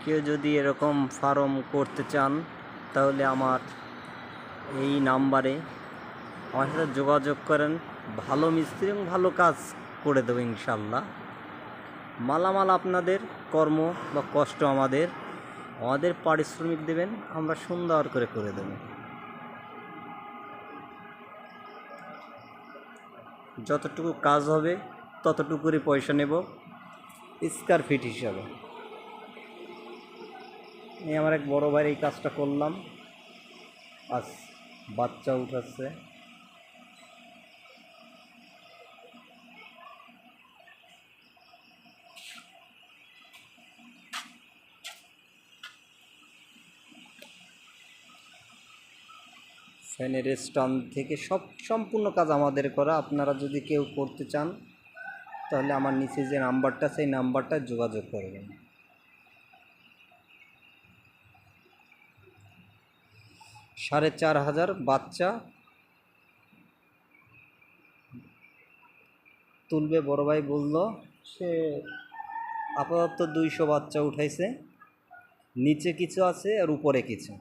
কেউ যদি এরকম ফার্ম করতে চান তাহলে আমার এই নাম্বারে আমার সাথে যোগাযোগ করেন। ভালো মিস্ত্রি এবং ভালো কাজ করে দেবো ইনশাল্লাহ। মালামাল আপনাদের, কর্ম বা কষ্ট আমাদের, পারিশ্রমিক দেবেন, আমরা সুন্দর করে দেব। যতটুকু কাজ হবে ততটুকুরই পয়সা নেব স্কয়ার ফিট হিসাবে। এই আমার এক বড় ভাইয়ের এই কাজটা করলাম, আজ বাচ্চা উঠাচ্ছে। ফ্যানের স্ট্যান্ড থেকে সম্পূর্ণ কাজ আমাদের করা। আপনারা যদি কেউ করতে চান তাহলে আমার নিচে যে নাম্বারটা, সেই নাম্বারটায় যোগাযোগ করবেন। 4500 বাচ্চা তুলবে বড় ভাই বলল। সে আপাতত 200 বাচ্চা উঠাইছে, নিচে কিছু আছে আর উপরে কিছু।